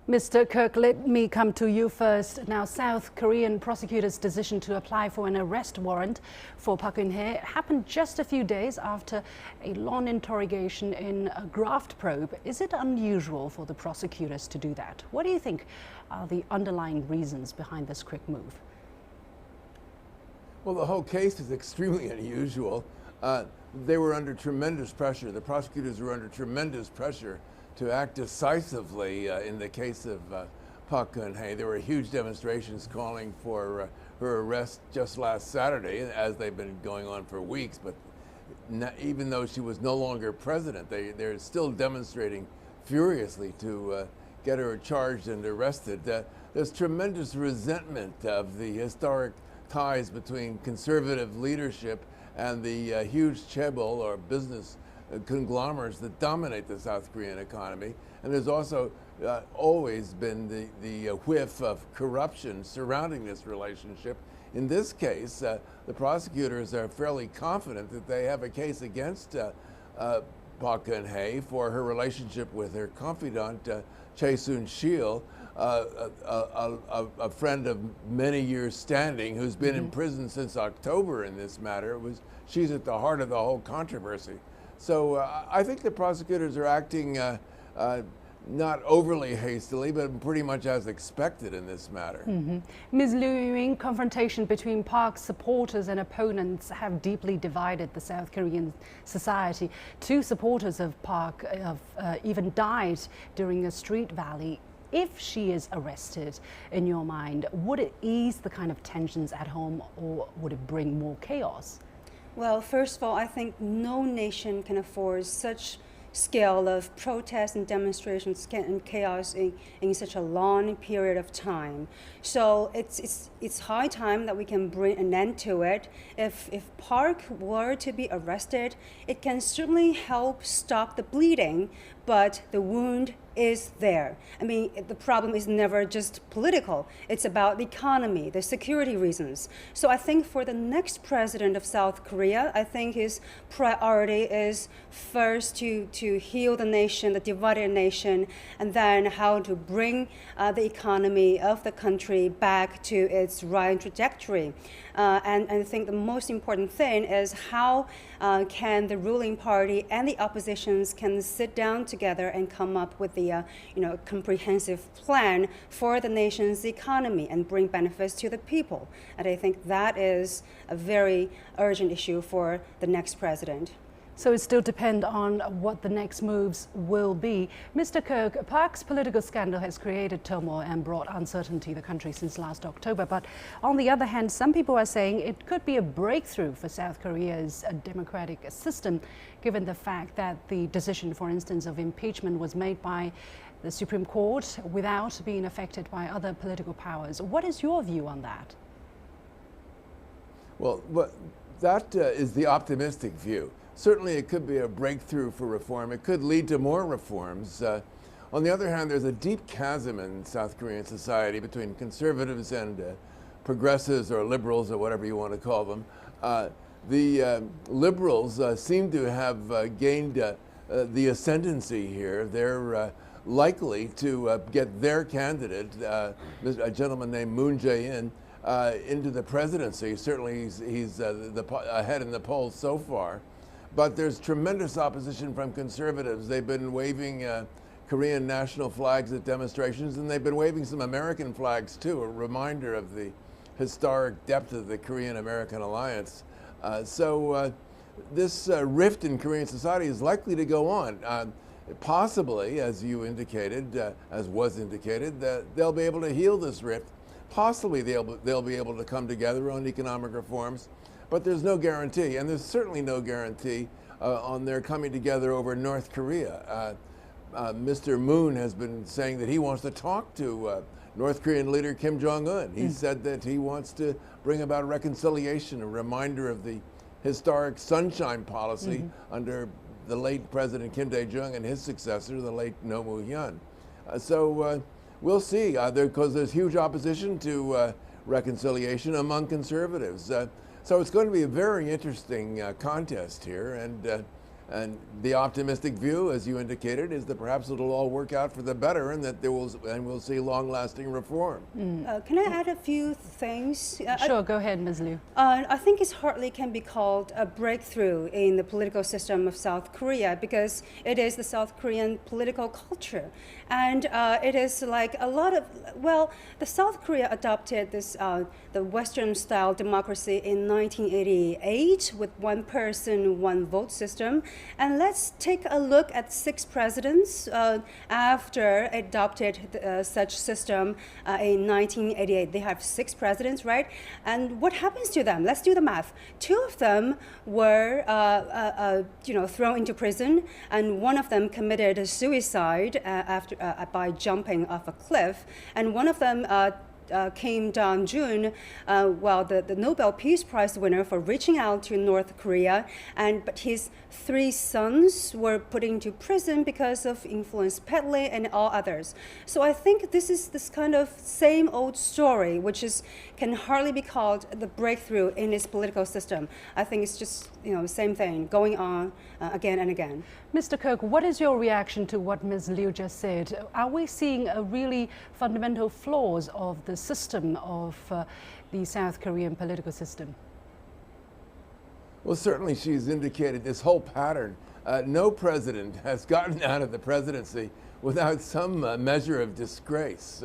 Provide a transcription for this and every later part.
Mr. Kirk, let me come to you first. Now, South Korean prosecutors' decision to apply for an arrest warrant for Park Geun-hye happened just a few days after a long interrogation in a graft probe. Is it unusual for the prosecutors to do that? What do you think are the underlying reasons behind this quick move? Well, the whole case is extremely unusual. They were under tremendous pressure. The prosecutors were under tremendous pressure to act decisively in the case of Park Geun-hye. There were huge demonstrations calling for her arrest just last Saturday, as they've been going on for weeks. But even though she was no longer president, they're still demonstrating furiously to get her charged and arrested. There's tremendous resentment of the historic ties between conservative leadership and the huge chaebol or business conglomerates that dominate the South Korean economy. And there's also always been the whiff of corruption surrounding this relationship. In this case, the prosecutors are fairly confident that they have a case against Park Geun-hye for her relationship with her confidant, Chae Soon-sil, a friend of many years standing who's been in prison since October in this matter. She's at the heart of the whole controversy. So I think the prosecutors are acting not overly hastily, but pretty much as expected in this matter. Ms. Liu Yunyun, confrontation between Park's supporters and opponents have deeply divided the South Korean society. Two supporters of Park have even died during a street rally. If she is arrested, in your mind, would it ease the kind of tensions at home, or would it bring more chaos? Well, first of all, I think no nation can afford such scale of protests and demonstrations and chaos in such a long period of time. So it's high time that we can bring an end to it. If Park were to be arrested, it can certainly help stop the bleeding, but the wound is there. I mean, the problem is never just political. It's about the economy, the security reasons. So I think for the next president of South Korea, I think his priority is first to heal the nation, the divided nation, and then how to bring the economy of the country back to its right trajectory. And I think the most important thing is how can the ruling party and the oppositions can sit down together and come up with the comprehensive plan for the nation's economy and bring benefits to the people. And I think that is a very urgent issue for the next president. So it still depends on what the next moves will be. Mr. Kirk, Park's political scandal has created turmoil and brought uncertainty to the country since last October. But on the other hand, some people are saying it could be a breakthrough for South Korea's democratic system, given the fact that the decision, for instance, of impeachment was made by the Supreme Court without being affected by other political powers. What is your view on that? Well, that is the optimistic view. Certainly it could be a breakthrough for reform. It could lead to more reforms. On the other hand, there's a deep chasm in South Korean society between conservatives and progressives or liberals or whatever you want to call them. The liberals seem to have gained the ascendancy here. They're likely to get their candidate, a gentleman named Moon Jae-in, into the presidency. Certainly he's ahead in the polls so far. But there's tremendous opposition from conservatives. They've been waving Korean national flags at demonstrations, and they've been waving some American flags too, a reminder of the historic depth of the Korean-American alliance. So this rift in Korean society is likely to go on. Possibly, as you indicated, as was indicated, that they'll be able to heal this rift. Possibly they'll be able to come together on economic reforms. But there's no guarantee, and there's certainly no guarantee on their coming together over North Korea. Mr. Moon has been saying that he wants to talk to North Korean leader Kim Jong-un. He said that he wants to bring about reconciliation, a reminder of the historic sunshine policy under the late President Kim Dae-jung and his successor, the late Roh Moo-hyun. So we'll see, because there's huge opposition to reconciliation among conservatives. So it's going to be a very interesting contest here, and And the optimistic view, as you indicated, is that perhaps it'll all work out for the better, and that we'll see long-lasting reform. Can I add a few things? Sure, go ahead, Ms. Liu. I think it hardly can be called a breakthrough in the political system of South Korea, because it is the South Korean political culture. And it is like a lot of, well, the South Korea adopted this, the Western-style democracy in 1988 with one person, one vote system. And let's take a look at 6 presidents after adopted such system in 1988. They have 6 presidents, right? And what happens to them? Let's do the math. 2 of them were, thrown into prison, and one of them committed suicide by jumping off a cliff, and one of them Kim Jong-un, the Nobel Peace Prize winner, for reaching out to North Korea, but his 3 sons were put into prison because of influence peddling and all others. So I think this is this kind of same old story, which can hardly be called the breakthrough in its political system. I think it's just the same thing going on again and again. Mr. Kirk, what is your reaction to what Ms. Liu just said? Are we seeing a really fundamental flaws of the system of the South Korean political system? Well, certainly she's indicated this whole pattern. No president has gotten out of the presidency without some measure of disgrace.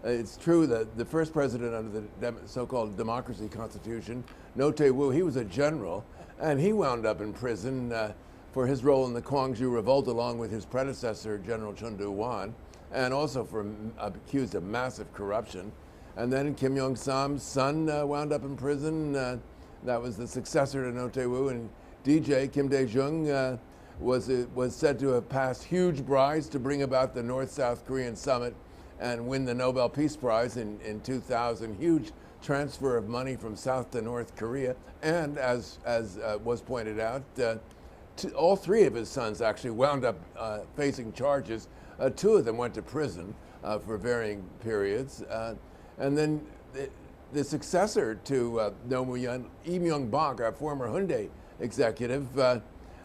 It's true that the first president under the so-called democracy constitution, No Tae-woo, he was a general, and he wound up in prison for his role in the Gwangju revolt, along with his predecessor, General Chun Doo-hwan, and also accused of massive corruption. And then Kim Yong-sam's son wound up in prison. That was the successor to No Tae-woo, and DJ Kim Dae-jung was said to have passed huge bribes to bring about the North-South Korean summit and win the Nobel Peace Prize in 2000. Huge transfer of money from South to North Korea, and as was pointed out, all 3 of his sons actually wound up facing charges. 2 of them went to prison for varying periods, and then the successor to No Mu-yeon, Lee Myung-bak, a former Hyundai executive,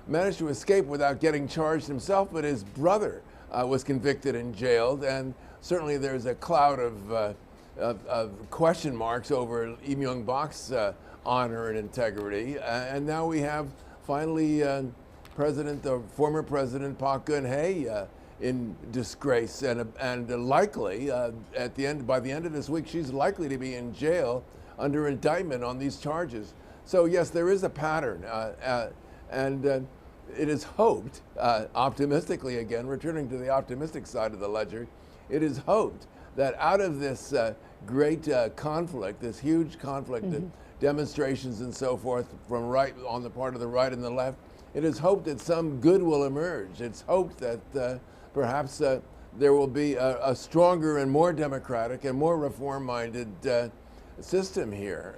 managed to escape without getting charged himself, but his brother was convicted and jailed, and certainly there's a cloud of question marks over Lee Myung-bak's honor and integrity. And now we have finally former President Park Geun-hye in disgrace, and likely by the end of this week, she's likely to be in jail under indictment on these charges. So yes, there is a pattern, and it is hoped, optimistically again, returning to the optimistic side of the ledger, it is hoped that out of this great conflict, this huge conflict, demonstrations and so forth from on the part of the right and the left, it is hoped that some good will emerge. It's hoped that perhaps there will be a stronger and more democratic and more reform-minded system here.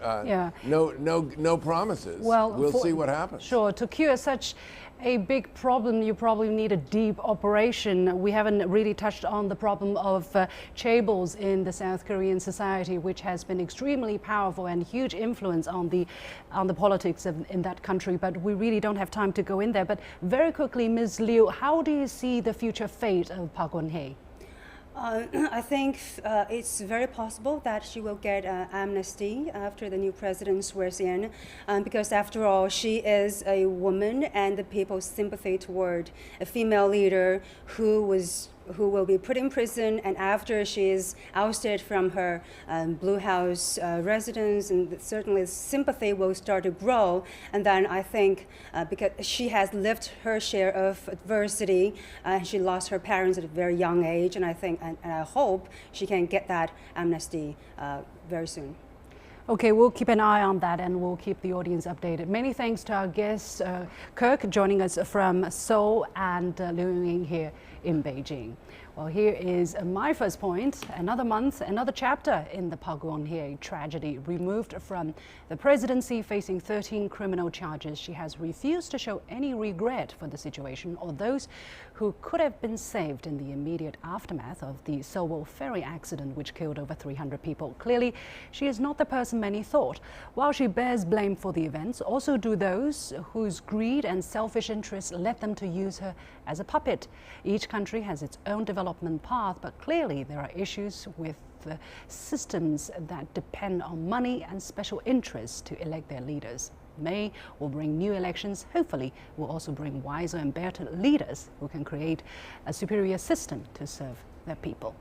No promises. Well, we'll see what happens. Sure. To cure such a big problem, you probably need a deep operation. We haven't really touched on the problem of chaebols in the South Korean society, which has been extremely powerful and huge influence on the politics in that country. But we really don't have time to go in there. But very quickly, Ms. Liu, how do you see the future fate of Park Geun-hye? I think it's very possible that she will get amnesty after the new president swears in, because after all, she is a woman, and the people's sympathy toward a female leader who will be put in prison, and after she is ousted from her Blue House residence, and certainly sympathy will start to grow. And then I think because she has lived her share of adversity, she lost her parents at a very young age, and I think and I hope she can get that amnesty very soon. Okay, we'll keep an eye on that, and we'll keep the audience updated. Many thanks to our guest, Kirk, joining us from Seoul, and Liu Yunyun here in Beijing. Well, here is my first point. Another month, another chapter in the Park Geun-hye tragedy. Removed from the presidency, facing 13 criminal charges, she has refused to show any regret for the situation or those who could have been saved in the immediate aftermath of the Seoul ferry accident, which killed over 300 people. Clearly, she is not the person many thought. While she bears blame for the events, also do those whose greed and selfish interests led them to use her as a puppet. Each country has its own development path, but clearly there are issues with the systems that depend on money and special interests to elect their leaders. May will bring new elections, hopefully will also bring wiser and better leaders who can create a superior system to serve their people.